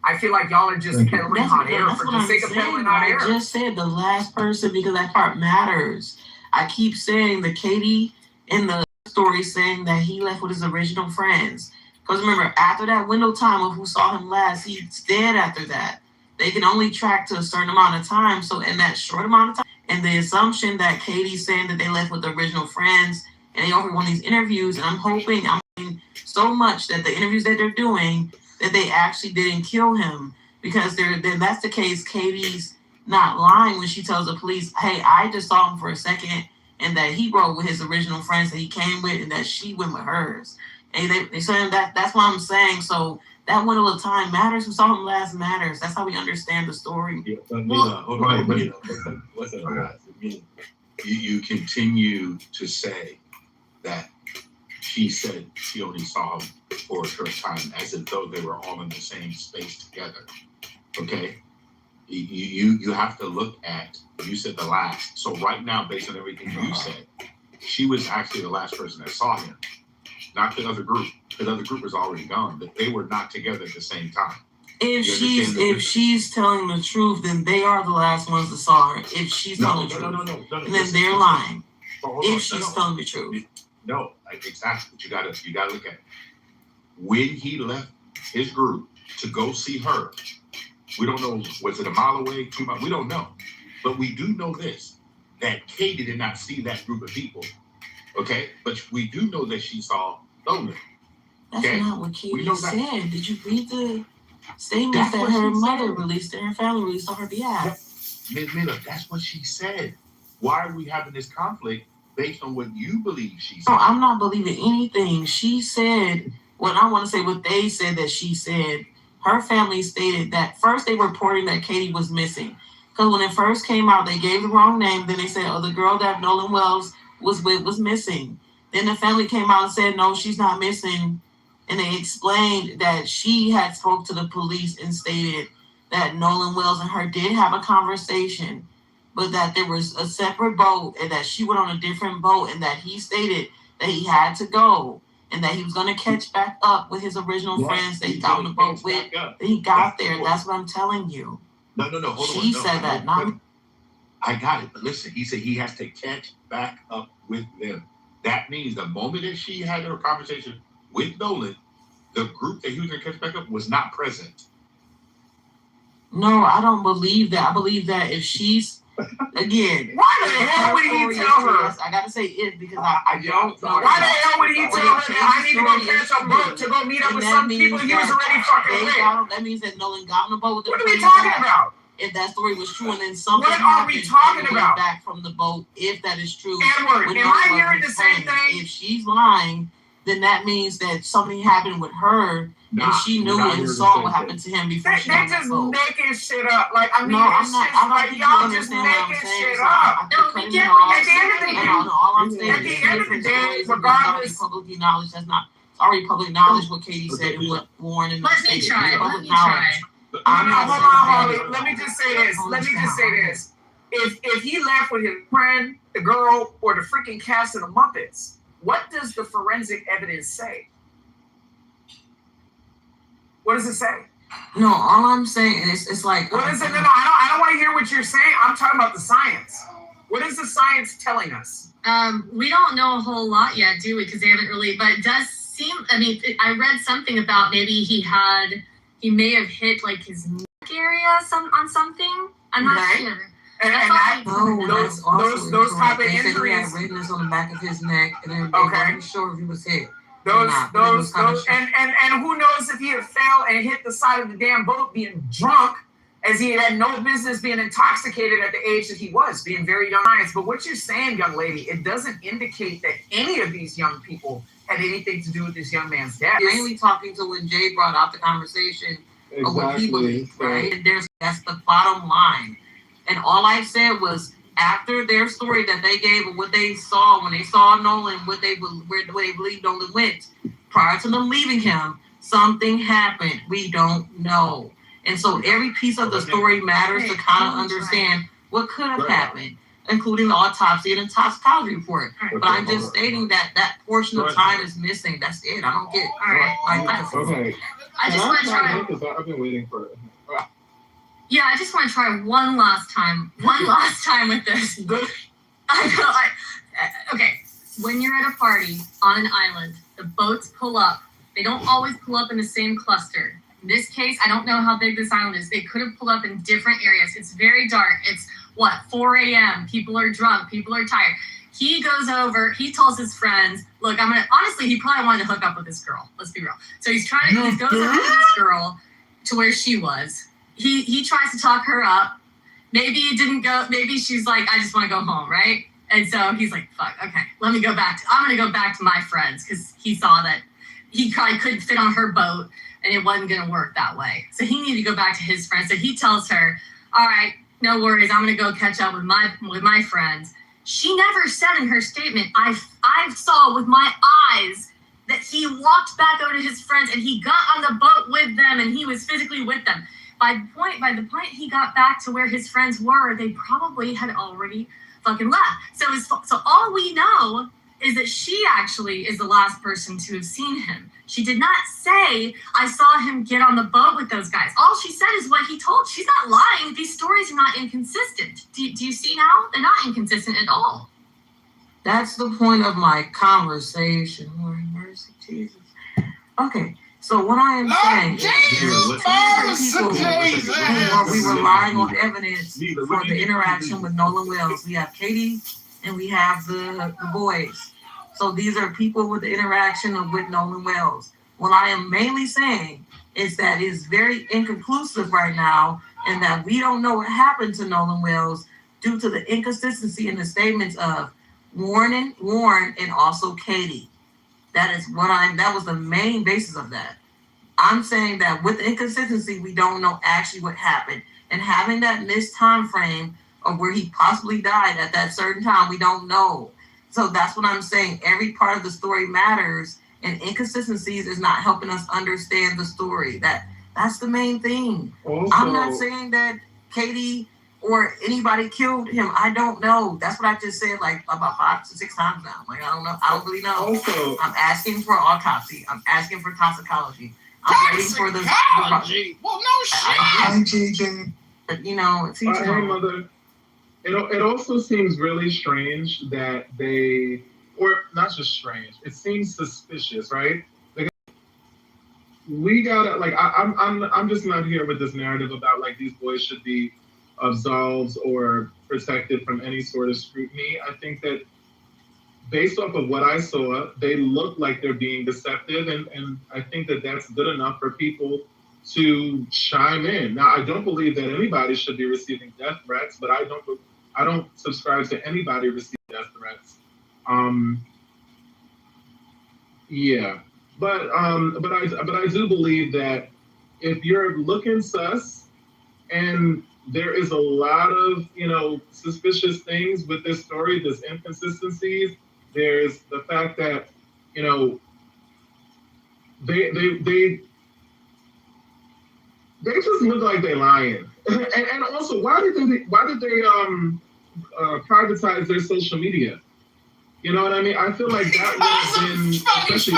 I feel like y'all are just peddling hot air for the sake of peddling hot air. I just said the last person because that part matters. I keep saying the Katie in the story saying that he left with his original friends. Because remember, after that window time of who saw him last, he's dead after that. They can only track to a certain amount of time. So in that short amount of time, and the assumption that Katie's saying that they left with the original friends and they offered one of these interviews, and I'm hoping so much that the interviews that they're doing, that they actually didn't kill him. Because then that's the case, Katie's not lying when she tells the police, hey, I just saw him for a second, and that he rode with his original friends that he came with and that she went with hers. And they saying that's what I'm saying. So that window of time matters. Who saw him last matters. That's how we understand the story. Yeah, but hold on, listen, guys. You continue to say that she said she only saw him for a short time, as if though they were all in the same space together. Okay, you have to look at. You said the last. So right now, based on everything you said, she was actually the last person that saw him, not the other group. The other group was already gone, but they were not together at the same time. If she's telling the truth, then they are the last ones that saw her. If she's telling the truth, then they're lying. If she's telling the truth. No, exactly. But you gotta look at it. When he left his group to go see her, we don't know, was it a mile away, 2 miles? We don't know. But we do know this, that Katie did not see that group of people. Okay? But we do know that she saw Nolan. That's not what Katie said. Did you read the statements that her mother released and her family released on her behalf? Ms. Miller, that's what she said. Why are we having this conflict based on what you believe she said? No, I'm not believing anything. She said what they said that she said. Her family stated that first they were reporting that Katie was missing. Because when it first came out, they gave the wrong name. Then they said, the girl that Nolan Wells was with was missing. Then the family came out and said, no, she's not missing. And they explained that she had spoke to the police and stated that Nolan Wells and her did have a conversation, but that there was a separate boat and that she went on a different boat and that he stated that he had to go and that he was going to catch back up with his original friends that he got on the boat with. That he got there. That's what I'm telling you. No, hold on. She said that, not me. I got it, but listen, he said he has to catch back up with them. That means the moment that she had her conversation with Nolan, the group that he was going to catch back up was not present. No, I don't believe that. I believe that if she's, again. Why the hell would he tell her? I got to say if because I don't know. Why the hell would he tell her that I need to go catch a boat to go meet up with some people he was already fucking with? That means that Nolan got on the boat with them. What are we talking about? If that story was true and then something what are we talking about? Back from the boat, if that is true. Edward, am I hearing the same thing? If she's lying, then that means that something happened with her and she knew and saw what happened to him before she got on the boat. They're just making shit up. Like, I mean, no, I'm not. I don't y'all just making shit up. No, we get at the end of the day. All I'm saying at the end of the day, regardless, public knowledge. That's not. It's already public knowledge what Katie said and what Warren and let me try. Let me try. Hold on, Holly. Let me just say this. If he left with his friend, the girl, or the freaking cast of the Muppets, what does the forensic evidence say? What does it say? No, all I'm saying is it's like. What is it? No, I don't want to hear what you're saying. I'm talking about the science. What is the science telling us? We don't know a whole lot yet, do we? Because they haven't really. But it does seem. I mean, I read something about maybe he may have hit like his neck area on something. I'm not sure. Those type of injuries. He had redness on the back of his neck, and then they weren't sure if he was hit. Those, and who knows if he had fell and hit the side of the damn boat being drunk, as he had no business being intoxicated at the age that he was, being very young. But what you're saying, young lady, it doesn't indicate that any of these young people had anything to do with this young man's death. You're mainly talking to when Jay brought out the conversation of what he believed, right? And that's the bottom line. And all I said was, after their story that they gave of what they saw when they saw Nolan, where they believe Nolan went, prior to them leaving him, something happened. We don't know. And so every piece of the story matters to kind of understand what could have happened, including the autopsy and the toxicology report. But I'm just stating that portion of time is missing. That's it. I don't get. Okay. I just want to try. I've been waiting for it. Yeah, I just want to try one last time with this. Okay, when you're at a party on an island, the boats pull up. They don't always pull up in the same cluster. In this case, I don't know how big this island is. They could have pulled up in different areas. It's very dark. It's 4 a.m. People are drunk. People are tired. He goes over. He tells his friends, "Look, honestly, he probably wanted to hook up with this girl. Let's be real. So he goes over to this girl to where she was. He tries to talk her up. Maybe it didn't go. Maybe she's like, I just want to go home, right? And so he's like, fuck, okay, I'm going to go back to my friends, because he saw that he probably couldn't fit on her boat and it wasn't going to work that way. So he needed to go back to his friends. So he tells her, all right, no worries, I'm going to go catch up with my friends. She never said in her statement, I saw with my eyes that he walked back over to his friends and he got on the boat with them and he was physically with them. By the point he got back to where his friends were, they probably had already fucking left. So all we know is that she actually is the last person to have seen him. She did not say, I saw him get on the boat with those guys. All she said is what he told. She's not lying. These stories are not inconsistent. Do you see now? They're not inconsistent at all. That's the point of my conversation. Lord mercy, Jesus. Okay, so what I am saying is we relying on evidence for the interaction with Nolan Wells. We have Katie and we have the boys. So these are people with the interaction with Nolan Wells. What I am mainly saying is that it's very inconclusive right now and that we don't know what happened to Nolan Wells due to the inconsistency in the statements of Warren, and also Katie. That was the main basis of that. I'm saying that with the inconsistency, we don't know actually what happened. And having that missed time frame of where he possibly died at that certain time, we don't know. So that's what I'm saying. Every part of the story matters, and inconsistencies is not helping us understand the story. That's the main thing. Also, I'm not saying that Katie or anybody killed him. I don't know. That's what I just said like about 5 to 6 times now. Like, I don't know. I don't really know. Also, I'm asking for autopsy. I'm asking for toxicology. I'm waiting for the well, no shit. But it's each hey, Mother. It also seems really strange that they, or not just strange, it seems suspicious, right? Like, we gotta, like, I'm just not here with this narrative about like these boys should be absolved or protected from any sort of scrutiny. I think that based off of what I saw, they look like they're being deceptive, and I think that that's good enough for people to chime in. Now, I don't believe that anybody should be receiving death threats, but I don't subscribe to anybody receiving death threats. Yeah, but I do believe that if you're looking sus, and there is a lot of suspicious things with this story, there's inconsistencies. There's the fact that they just look like they're lying, and also why did they privatize their social media? You know what I mean? I feel like that would have been especially.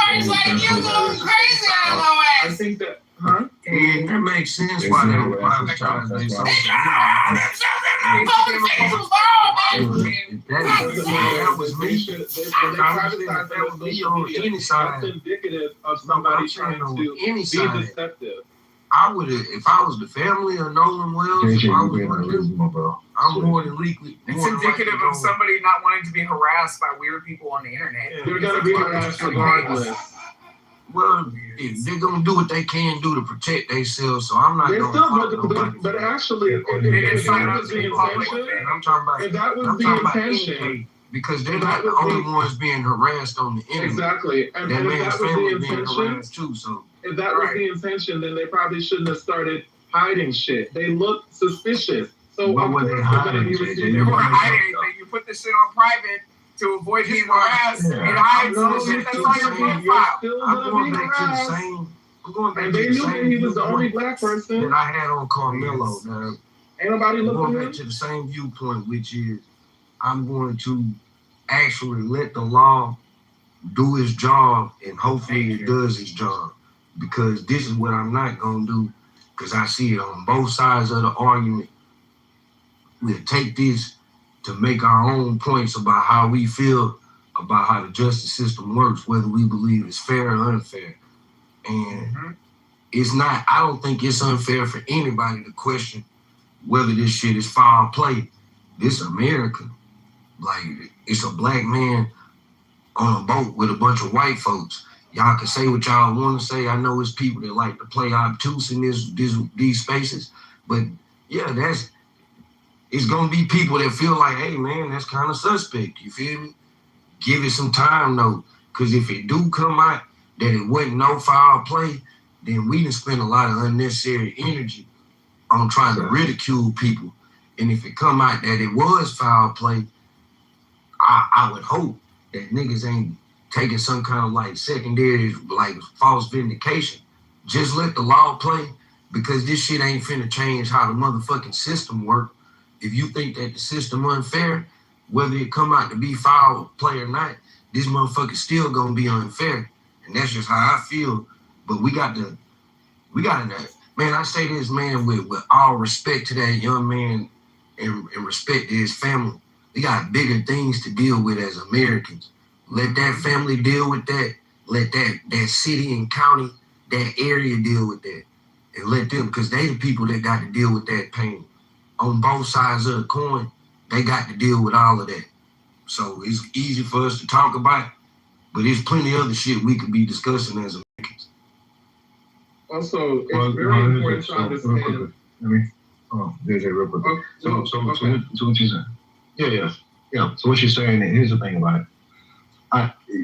I think that. Huh? And that makes sense why they were privatized. That was me. That was me on any side. Indicative of somebody trying to be deceptive. I would have, if I was the family of Nolan Wells, if I was one of them, I'm more than likely. It's indicative of somebody not wanting to be harassed by weird people on the internet. They're gonna be harassed regardless. Well, they're gonna do what they can do to protect themselves, so I'm not gonna. But actually, if that was the intention, I'm talking about. If that was the intention, because they're not the only ones being harassed on the internet. Exactly, and that if man's that was family the being intention, harassed too. So if that was the intention, then they probably shouldn't have started hiding shit. They look suspicious. So what were they hiding? They weren't hiding anything. You put this shit on private to avoid being harassed. It hides the shit that's on your profile. I'm going back to the same. I'm going back to the same. And they knew that he was the only black person that I had on Carmelo. Now, ain't nobody looking at him. Going back to the same viewpoint, which is I'm going to actually let the law do its job, and hopefully it does its job. Because this is what I'm not going to do, because I see it on both sides of the argument. We'll take this to make our own points about how we feel about how the justice system works, whether we believe it's fair or unfair. And it's not, I don't think it's unfair for anybody to question whether this shit is foul play. This America. Like, it's a black man on a boat with a bunch of white folks. Y'all can say what y'all want to say. I know it's people that like to play obtuse in these spaces. But yeah, it's gonna be people that feel like, hey man, that's kind of suspect. You feel me? Give it some time though. Cause if it do come out that it wasn't no foul play, then we done spent a lot of unnecessary energy on trying to ridicule people. And if it come out that it was foul play, I would hope that niggas ain't taking some kind of like secondary, like false vindication. Just let the law play, because this shit ain't finna change how the motherfucking system work. If you think that the system unfair, whether it come out to be foul play or not, this motherfucker still gonna be unfair. And that's just how I feel. But we gotta, man, I say this, man, with all respect to that young man and respect to his family. We got bigger things to deal with as Americans. Let that family deal with that. Let that city and county, that area deal with that. And let them, because they the people that got to deal with that pain. On both sides of the coin, they got to deal with all of that. So it's easy for us to talk about, but there's plenty of other shit we could be discussing as Americans. Also, it's very important to understand. JJ, real quick. So what you saying? Yeah. So what you're saying, and here's the thing about it.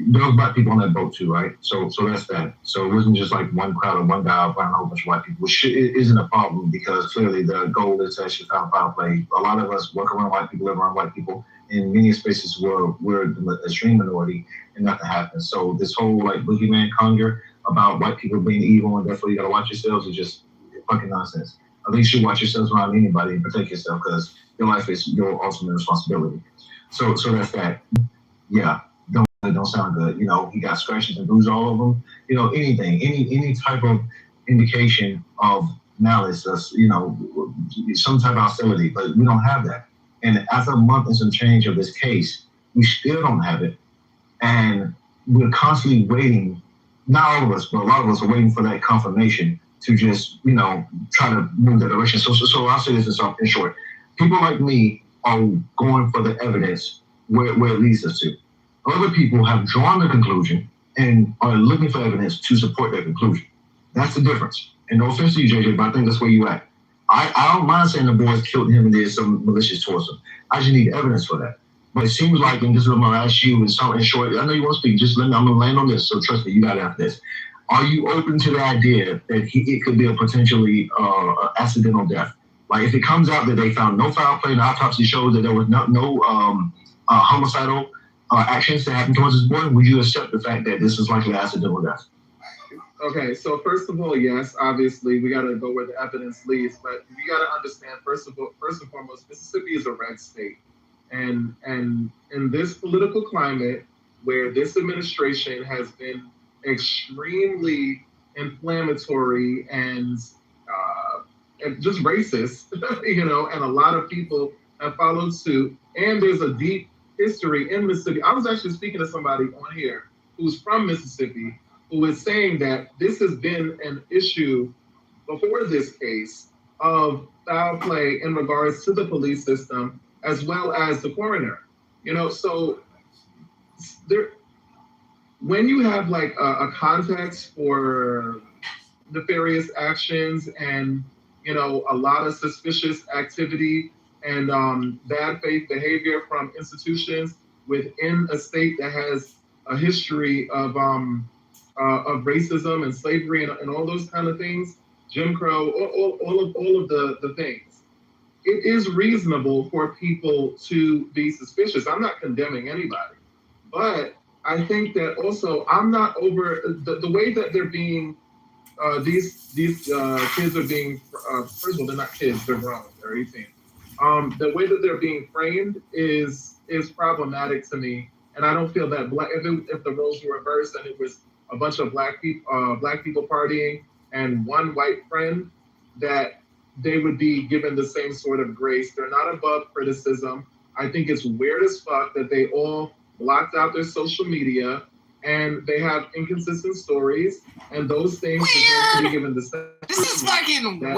There was black people on that boat too, right? So that's that. So it wasn't just like one crowd or one guy out buying a whole bunch of white people, which isn't a problem, because clearly the goal is to actually find foul play. A lot of us work around white people, live around white people. In many spaces where we're the extreme minority, and nothing happens. So this whole like boogeyman conjure about white people being evil and therefore you gotta watch yourselves is just fucking nonsense. I think you should watch yourselves around anybody and protect yourself, because your life is your ultimate responsibility. So that's that. Yeah. Don't sound good. You know, he got scratches and bruises all over him. You know, anything, any type of indication of malice, you know, some type of hostility, but we don't have that. And after a month and some change of this case, we still don't have it. And we're constantly waiting, not all of us, but a lot of us are waiting for that confirmation to just, you know, try to move that direction. So I'll say this in short. People like me are going for the evidence where it leads us to. Other people have drawn the conclusion and are looking for evidence to support their conclusion. That's the difference. And no offense to you, JJ, but I think that's where you at. I don't mind saying the boys killed him and did some malicious towards him. I just need evidence for that. But it seems like, and this is what I'm going to ask you in short, I know you want to speak, just let me, I'm going to land on this, so trust me, you got after this. Are you open to the idea that it could be a potentially accidental death? Like if it comes out that they found no foul play and the autopsy shows that there was no homicidal actions that happened towards this boy, would you accept the fact that this is likely an accidental death? Okay, so first of all, yes, obviously we got to go where the evidence leads, but we got to understand first and foremost, Mississippi is a red state, and in this political climate where this administration has been extremely inflammatory and just racist, you know, and a lot of people have followed suit, and there's a deep history in Mississippi. I was actually speaking to somebody on here who's from Mississippi, who is saying that this has been an issue before this case of foul play in regards to the police system as well as the coroner. You know, so there, when you have like a context for nefarious actions and, you know, a lot of suspicious activity and bad faith behavior from institutions within a state that has a history of racism and slavery and all those kind of things, Jim Crow, all of the things. It is reasonable for people to be suspicious. I'm not condemning anybody, but I think that also I'm not over the way that they're being. These kids are being. First of all, they're not kids; they're grown. They're 18. The way that they're being framed is problematic to me, and I don't feel that if the roles were reversed and it was a bunch of black people partying and one white friend, that they would be given the same sort of grace. They're not above criticism. I think it's weird as fuck that they all blocked out their social media and they have inconsistent stories, and those things deserve to be given the same. This is fucking weird.